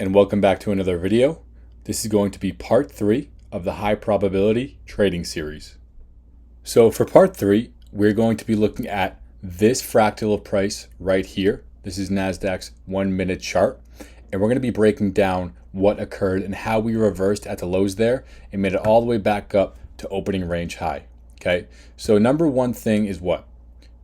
and welcome back to another video. This is going to be part 3 of the high probability trading series. So for part 3, we're going to be looking at this fractal of price right here. This is NASDAQ's 1 minute chart, and we're going to be breaking down what occurred and how we reversed at the lows there and made it all the way back up to opening range high. Okay, so number one thing is what?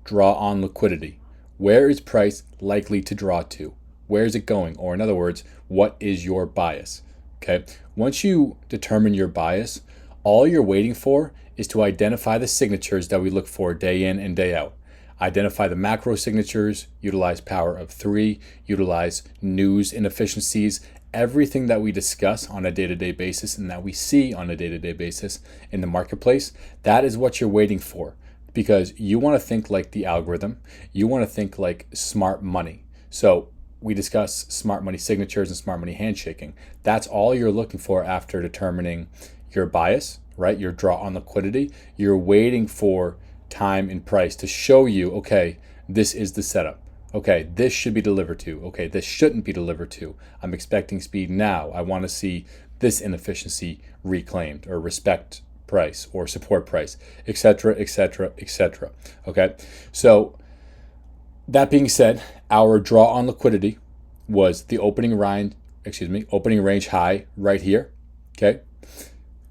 Draw on liquidity. Where is price likely to draw to? Where is it going? Or in other words, what is your bias? Okay, once you determine your bias, all you're waiting for is to identify the signatures that we look for day in and day out. Identify the macro signatures, utilize power of 3, utilize news inefficiencies, everything that we discuss on a day-to-day basis and that we see on a day-to-day basis in the marketplace. That is what you're waiting for, because you want to think like the algorithm. You want to think like smart money. So we discuss smart money signatures and smart money handshaking. That's all you're looking for after determining your bias, right? Your draw on liquidity. You're waiting for time and price to show you, okay, this is the setup. Okay, this should be delivered to. Okay, this shouldn't be delivered to. I'm expecting speed now. I want to see this inefficiency reclaimed or respect price or support price, etc., etc., etc. Okay, so that being said, our draw on liquidity was the opening range high right here. Okay,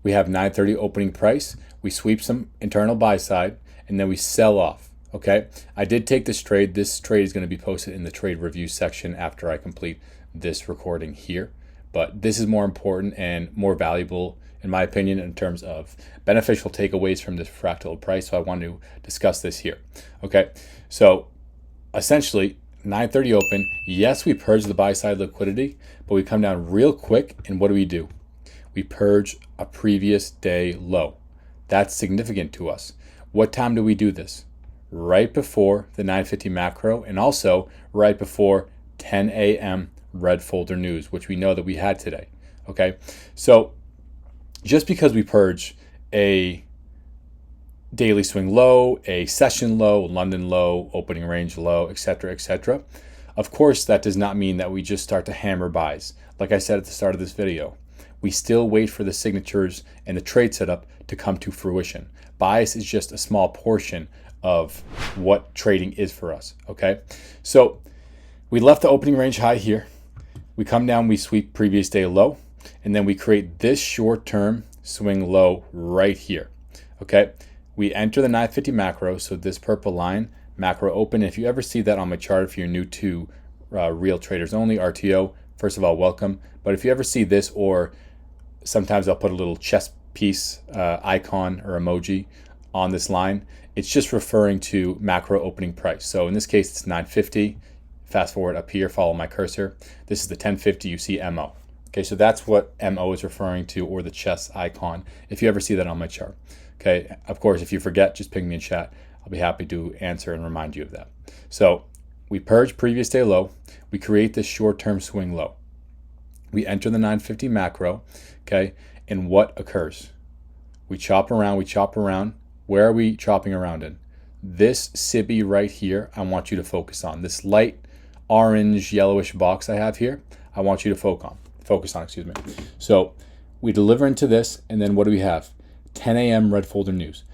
we have 930 opening price. We sweep some internal buy side and then we sell off. Okay, I did take this trade. This trade is going to be posted in the trade review section after I complete this recording here. But this is more important and more valuable, in my opinion, in terms of beneficial takeaways from this fractal price. So I want to discuss this here. Okay, so essentially 930 open. Yes, we purge the buy side liquidity, but we come down real quick. And what do? We purge a previous day low. That's significant to us. What time do we do this? Right before the 950 macro and also right before 10 a.m. red folder news, which we know that we had today. Okay, so just because we purge a daily swing low, a session low, London low, opening range low, etc., etc., of course, that does not mean that we just start to hammer buys. Like I said at the start of this video, we still wait for the signatures and the trade setup to come to fruition. Bias is just a small portion of what trading is for us. Okay, so we left the opening range high here. We come down, we sweep previous day low, and then we create this short-term swing low right here. Okay, we enter the 950 macro, so this purple line, macro open. If you ever see that on my chart, if you're new to Real Traders Only, RTO, first of all, welcome. But if you ever see this, or sometimes I'll put a little chess piece icon or emoji on this line, it's just referring to macro opening price. So in this case, it's 950. Fast forward up here, follow my cursor. This is the 1050, you see MO. Okay, so that's what MO is referring to, or the chess icon, if you ever see that on my chart. Okay, of course, if you forget, just ping me in chat. I'll be happy to answer and remind you of that. So we purge previous day low. We create this short-term swing low. We enter the 950 macro, okay, and what occurs? We chop around, Where are we chopping around in? This SIBI right here, I want you to focus on. This light orange, yellowish box I have here, I want you to focus on. So we deliver into this, and then what do we have? 10 a.m. red folder news.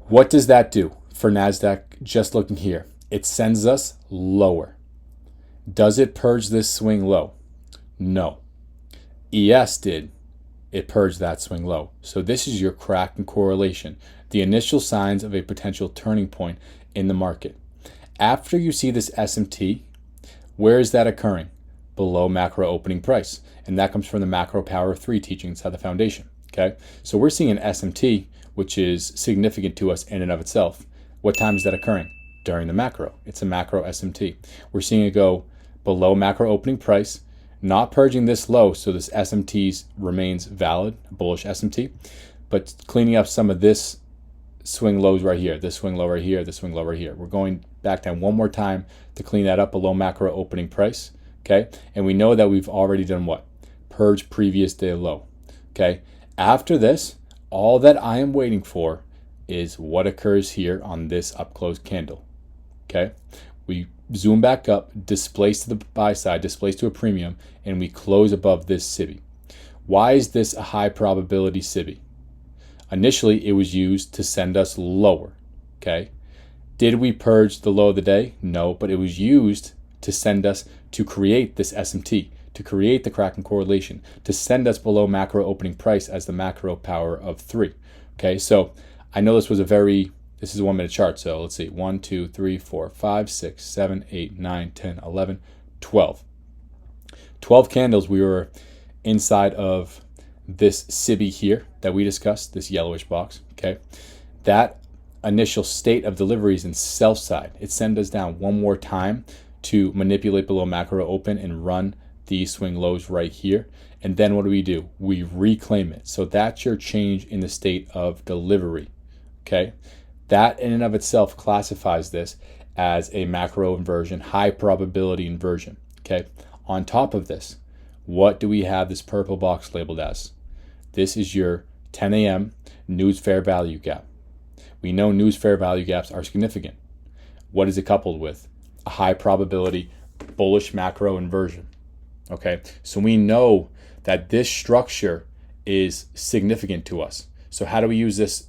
What does that do for NASDAQ? Just looking here, it sends us lower. Does it purge this swing low? No. ES did. It purged that swing low. So this is your crack and correlation, the initial signs of a potential turning point in the market. After you see this SMT, where is that occurring? Below macro opening price. And that comes from the macro power of 3 teaching inside the foundation. Okay, so we're seeing an SMT, which is significant to us in and of itself. What time is that occurring? During the macro. It's a macro SMT. We're seeing it go below macro opening price, not purging this low, so this SMT remains valid, bullish SMT, but cleaning up some of this swing lows right here, this swing low right here, this swing low right here. We're going back down one more time to clean that up below macro opening price. Okay, and we know that we've already done what? Purge previous day low. Okay, after this, all that I am waiting for is what occurs here on this up close candle. Okay, we zoom back up, displace to the buy side, displace to a premium, and we close above this SIBI. Why is this a high probability SIBI? Initially, it was used to send us lower, okay? Did we purge the low of the day? No, but it was used to send us to create this SMT, to create the Kraken correlation, to send us below macro opening price as the macro power of 3, okay? So I know this is a 1 minute chart, so let's see, 1, 2, 3, 4, 5, 6, 7, 8, 9, 10, 11, 12. 12 candles we were inside of this SIBI here that we discussed, this yellowish box, okay? That initial state of delivery is in sell side. It sends us down one more time to manipulate below macro open and run these swing lows right here. And then what do? We reclaim it. So that's your change in the state of delivery, okay? That in and of itself classifies this as a macro inversion, high probability inversion, okay? On top of this, what do we have this purple box labeled as? This is your 10 a.m. news fair value gap. We know news fair value gaps are significant. What is it coupled with? A high probability bullish macro inversion, okay? So we know that this structure is significant to us. So how do we use this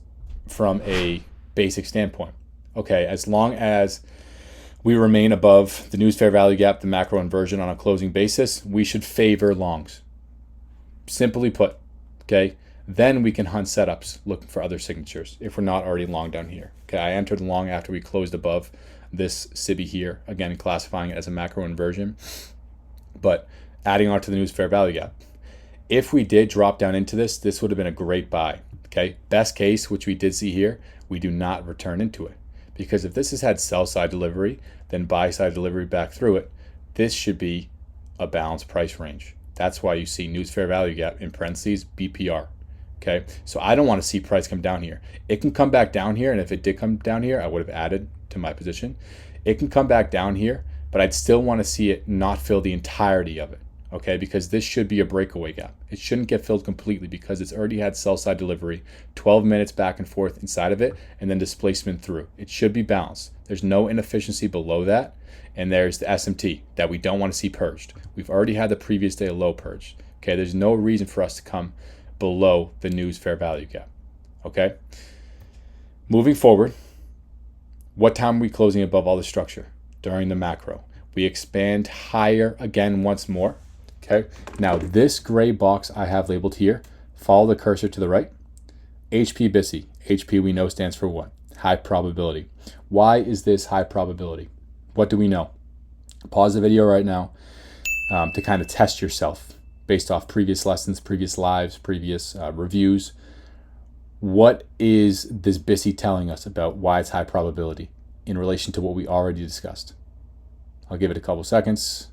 from a basic standpoint? Okay, as long as we remain above the news fair value gap, the macro inversion on a closing basis, we should favor longs. Simply put, okay? Then we can hunt setups looking for other signatures if we're not already long down here. Okay, I entered long after we closed above this SIBI here, again classifying it as a macro inversion, but adding on to the news fair value gap. If we did drop down into this, this would have been a great buy. Okay, best case, which we did see here, we do not return into it. Because if this has had sell side delivery, then buy side delivery back through it, this should be a balanced price range. That's why you see news fair value gap in parentheses BPR. Okay, so I don't want to see price come down here. It can come back down here, and if it did come down here, I would have added to my position. It can come back down here, but I'd still want to see it not fill the entirety of it. Okay, because this should be a breakaway gap. It shouldn't get filled completely because it's already had sell side delivery, 12 minutes back and forth inside of it, and then displacement through. It should be balanced. There's no inefficiency below that, and there's the SMT that we don't want to see purged. We've already had the previous day low purged. Okay, there's no reason for us to come below the news fair value gap. Okay, moving forward, what time are we closing above all the structure? During the macro. We expand higher again once more. Okay, now this gray box I have labeled here, follow the cursor to the right, HP BISI. HP we know stands for what? High probability. Why is this high probability? What do we know? Pause the video right now to kind of test yourself based off previous lessons, previous lives, previous reviews. What is this BISI telling us about why it's high probability in relation to what we already discussed? I'll give it a couple seconds.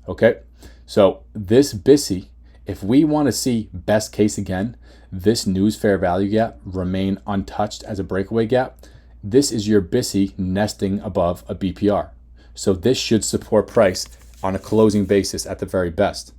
Okay, so this BISI, if we want to see best case again, this news fair value gap remain untouched as a breakaway gap, this is your BISI nesting above a BPR. So this should support price on a closing basis at the very best.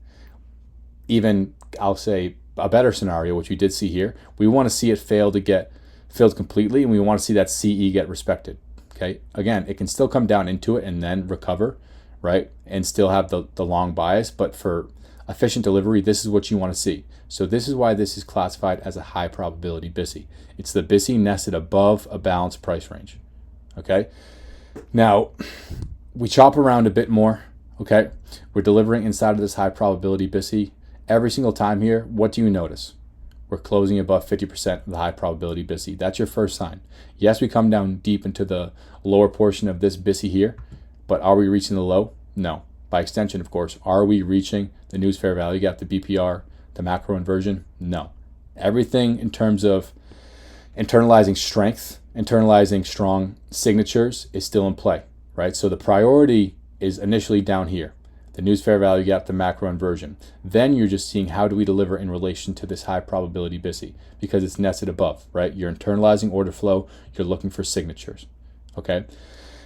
Even, I'll say, a better scenario, which we did see here, we want to see it fail to get filled completely, and we want to see that CE get respected. Okay, again, it can still come down into it and then recover, right? And still have the long bias, but for efficient delivery, this is what you want to see. So this is why this is classified as a high probability BISI. It's the BISI nested above a balanced price range. Okay, now we chop around a bit more. Okay, we're delivering inside of this high probability BISI every single time here. What do you notice? We're closing above 50% of the high probability BISI. That's your first sign. Yes, we come down deep into the lower portion of this BISI here, but are we reaching the low? No. By extension, of course, are we reaching the news fair value gap, the BPR, the macro inversion? No. Everything in terms of internalizing strength, internalizing strong signatures is still in play, right? So the priority is initially down here, the news fair value gap, the macro inversion. Then you're just seeing how do we deliver in relation to this high probability BISI because it's nested above, right? You're internalizing order flow, you're looking for signatures, okay?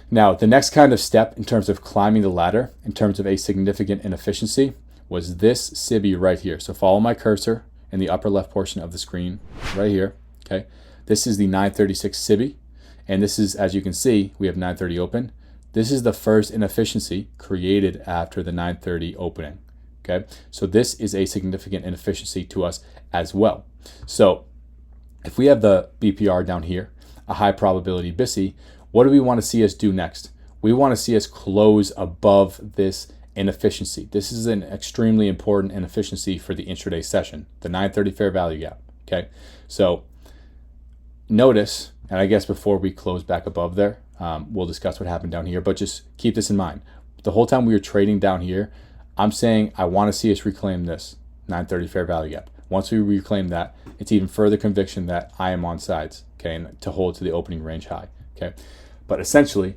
Now, the next kind of step in terms of climbing the ladder, in terms of a significant inefficiency, was this SIBI right here. So follow my cursor in the upper left portion of the screen right here, okay? This is the 936 SIBI. And this is, as you can see, we have 930 open. This is the first inefficiency created after the 930 opening. Okay, so this is a significant inefficiency to us as well. So if we have the BPR down here, a high probability BISI, what do we want to see us do next? We want to see us close above this inefficiency. This is an extremely important inefficiency for the intraday session, the 930 fair value gap. Okay, so notice, and I guess before we close back above there, we'll discuss what happened down here, but just keep this in mind. The whole time we were trading down here, I'm saying I want to see us reclaim this 930 fair value gap. Once we reclaim that, it's even further conviction that I am on sides, okay, and to hold to the opening range high, okay. But essentially,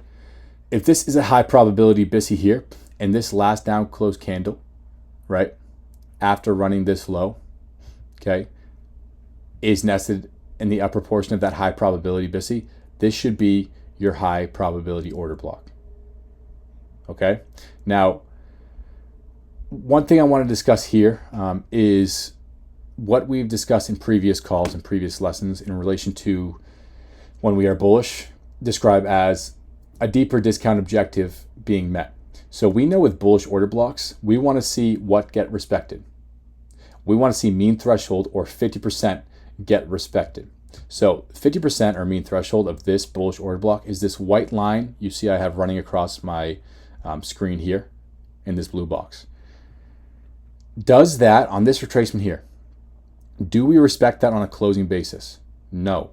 if this is a high probability BISI here, and this last down close candle, right, after running this low, okay, is nested in the upper portion of that high probability BISI, this should be your high probability order block. Okay, now one thing I want to discuss here is what we've discussed in previous calls and previous lessons in relation to when we are bullish, describe as a deeper discount objective being met. So we know with bullish order blocks, we want to see what get respected. We want to see mean threshold or 50% get respected. So 50% or mean threshold of this bullish order block is this white line you see I have running across my screen here in this blue box. Does that on this retracement here, do we respect that on a closing basis? No,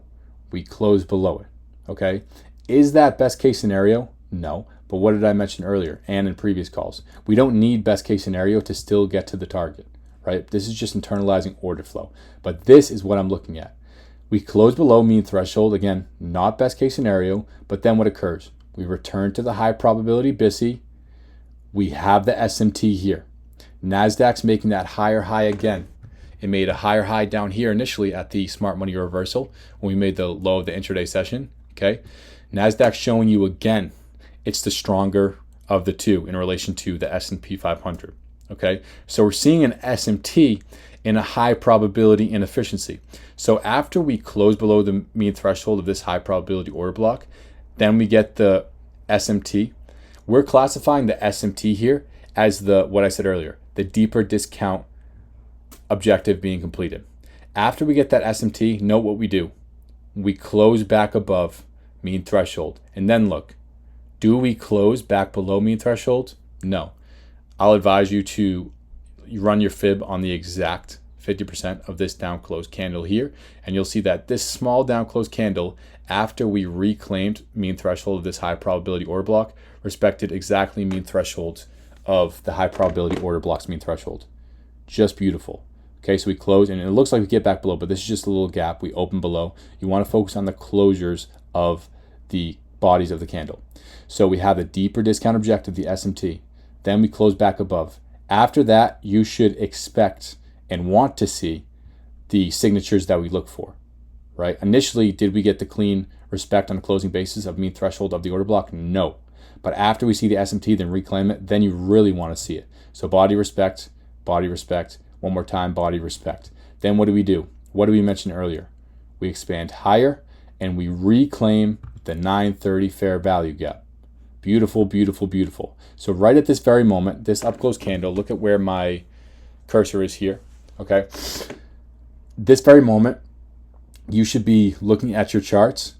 we close below it, okay? Is that best case scenario? No, but what did I mention earlier and in previous calls? We don't need best case scenario to still get to the target, right? This is just internalizing order flow, but this is what I'm looking at. We close below mean threshold, again, not best case scenario, but then what occurs? We return to the high probability BISI. We have the SMT here. NASDAQ's making that higher high again. It made a higher high down here initially at the smart money reversal when we made the low of the intraday session, okay? NASDAQ's showing you again, it's the stronger of the two in relation to the S&P 500, okay? So we're seeing an SMT in a high probability inefficiency. So after we close below the mean threshold of this high probability order block, then we get the SMT. We're classifying the SMT here as what I said earlier, the deeper discount objective being completed. After we get that SMT, note what we do. We close back above mean threshold. And then look, do we close back below mean threshold? No. I'll advise you to run your fib on the exact 50% of this down close candle here, and you'll see that this small down close candle, after we reclaimed mean threshold of this high probability order block, respected exactly mean thresholds of the high probability order block's mean threshold. Just beautiful. Okay, so we close, and it looks like we get back below, but this is just a little gap. We open below. You want to focus on the closures of the bodies of the candle. So we have the deeper discount objective, the SMT. Then we close back above. After that, you should expect and want to see the signatures that we look for, right? Initially, did we get the clean respect on a closing basis of mean threshold of the order block? No. But after we see the SMT, then reclaim it, then you really want to see it. So body respect, one more time, body respect. Then what do? What did we mention earlier? We expand higher and we reclaim the 930 fair value gap. Beautiful, beautiful, beautiful. So right at this very moment, this up close candle, look at where my cursor is here, okay? This very moment, you should be looking at your charts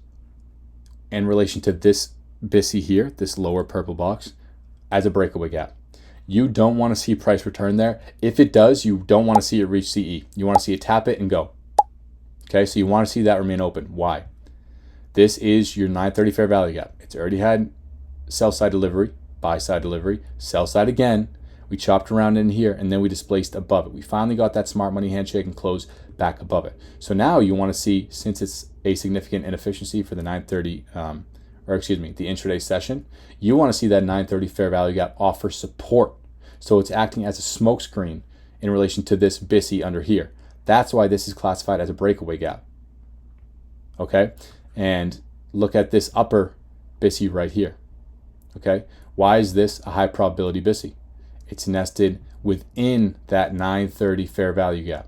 in relation to this BISI here, this lower purple box, as a breakaway gap. You don't want to see price return there. If it does, you don't want to see it reach CE. You want to see it tap it and go. Okay, so you want to see that remain open. Why? This is your 930 fair value gap. It's already had sell side delivery, buy side delivery, sell side again. We chopped around in here and then we displaced above it. We finally got that smart money handshake and closed back above it. So now you want to see, since it's a significant inefficiency for the 930, the intraday session, you want to see that 930 fair value gap offer support. So it's acting as a smoke screen in relation to this BISI under here. That's why this is classified as a breakaway gap. Okay, and look at this upper BISI right here. Okay, why is this a high probability BISI? It's nested within that 930 fair value gap.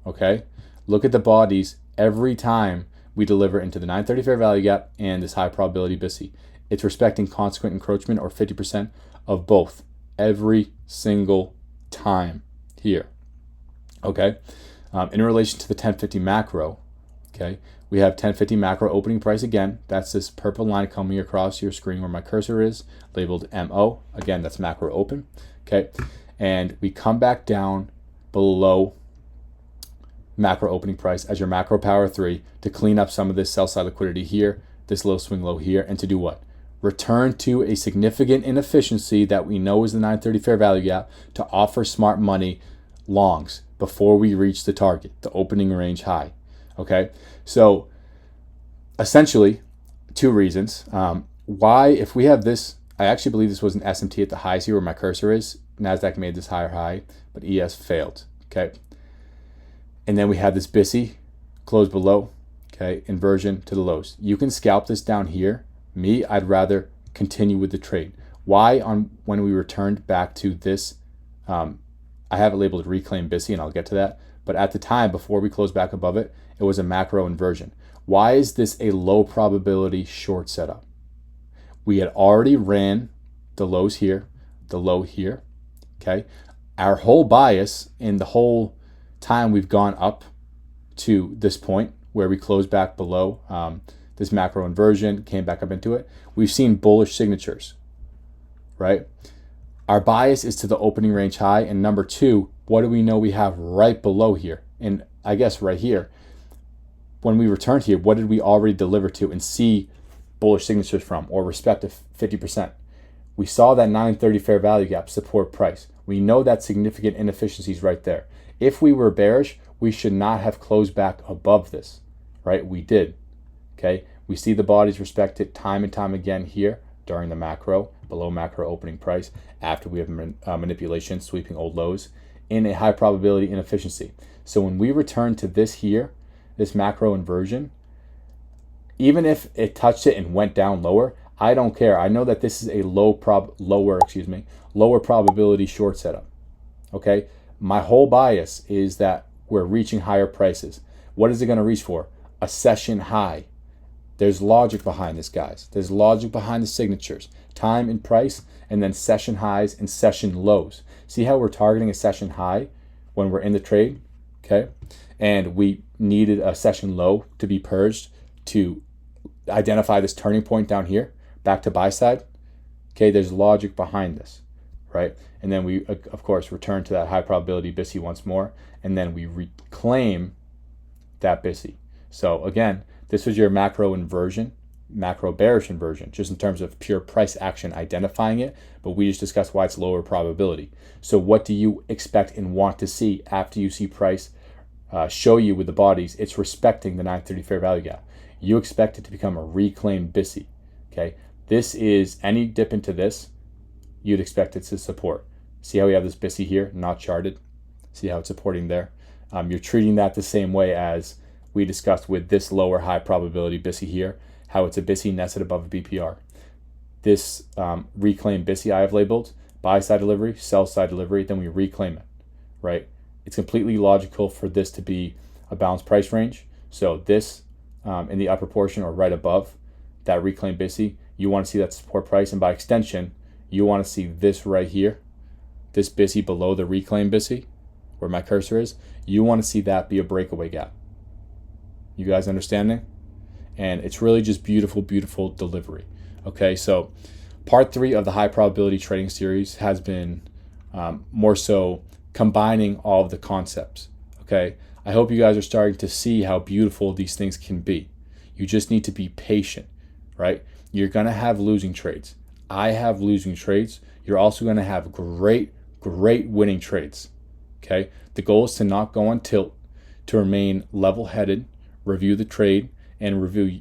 Okay, look at the bodies every time we deliver into the 930 fair value gap and this high probability BISI. It's respecting consequent encroachment or 50% of both every single time here. Okay, in relation to the 1050 macro, okay, we have 1050 macro opening price again. That's this purple line coming across your screen where my cursor is, labeled MO. Again, that's macro open. Okay, and we come back down below macro opening price as your macro power 3 to clean up some of this sell side liquidity here, this low swing low here, and to do what? Return to a significant inefficiency that we know is the 930 fair value gap to offer smart money longs before we reach the target, the opening range high. Okay, so essentially 2 reasons why, if we have this, I actually believe this was an SMT at the highs here where my cursor is. NASDAQ made this higher high, but ES failed. Okay, and then we have this BISI close below. Okay, inversion to the lows. You can scalp this down here. Me, I'd rather continue with the trade. Why? On when we returned back to this, I have it labeled reclaim BISI, and I'll get to that. But at the time, before we closed back above it, it was a macro inversion. Why is this a low probability short setup? We had already ran the lows here, the low here. Okay, our whole bias in the whole time we've gone up to this point where we closed back below this macro inversion, came back up into it, we've seen bullish signatures, right? Our bias is to the opening range high. And number 2, what do we know we have right below here? And I guess right here, when we returned here, what did we already deliver to and see bullish signatures from, or respective 50%? We saw that 930 fair value gap support price. We know that significant inefficiencies right there. If we were bearish, we should not have closed back above this, right? We did. Okay, we see the bodies respect it time and time again here during the macro, below macro opening price, after we have manipulation, sweeping old lows, in a high probability inefficiency. So when we return to this here, this macro inversion, even if it touched it and went down lower, I don't care. I know that this is a lower probability short setup. Okay, my whole bias is that we're reaching higher prices. What is it going to reach for? A session high. There's logic behind this, guys. There's logic behind the signatures, time and price, and then session highs and session lows. See how we're targeting a session high when we're in the trade, okay? And we needed a session low to be purged to identify this turning point down here, back to buy side. Okay, there's logic behind this, right? And then we, of course, return to that high probability BISI once more, and then we reclaim that BISI. So again, this was your macro inversion, macro bearish inversion, just in terms of pure price action identifying it, but we just discussed why it's lower probability. So what do you expect and want to see after you see price show you with the bodies it's respecting the 930 fair value gap? You expect it to become a reclaimed BISI. Okay, this is any dip into this, you'd expect it to support. See how we have this BISI here, not charted? See how it's supporting there? You're treating that the same way as we discussed with this lower high probability BISI here, how it's a BISI nested above a BPR. This reclaimed BISI I have labeled buy side delivery, sell side delivery, then we reclaim it, right? It's completely logical for this to be a balanced price range. So this in the upper portion or right above that reclaimed BISI, you want to see that support price, and by extension, you want to see this right here, this BISI below the reclaimed BISI, where my cursor is, you want to see that be a breakaway gap. You guys understanding? And it's really just beautiful, beautiful delivery. Okay, so part 3 of the high probability trading series has been more so combining all of the concepts. Okay, I hope you guys are starting to see how beautiful these things can be. You just need to be patient, right? You're going to have losing trades. I have losing trades. You're also going to have great winning trades. Okay, the goal is to not go on tilt, to remain level-headed, review the trade, and review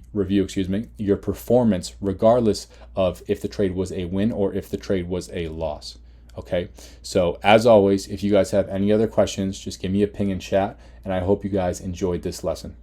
your performance regardless of if the trade was a win or if the trade was a loss. Okay, so as always, if you guys have any other questions, just give me a ping in chat, and I hope you guys enjoyed this lesson.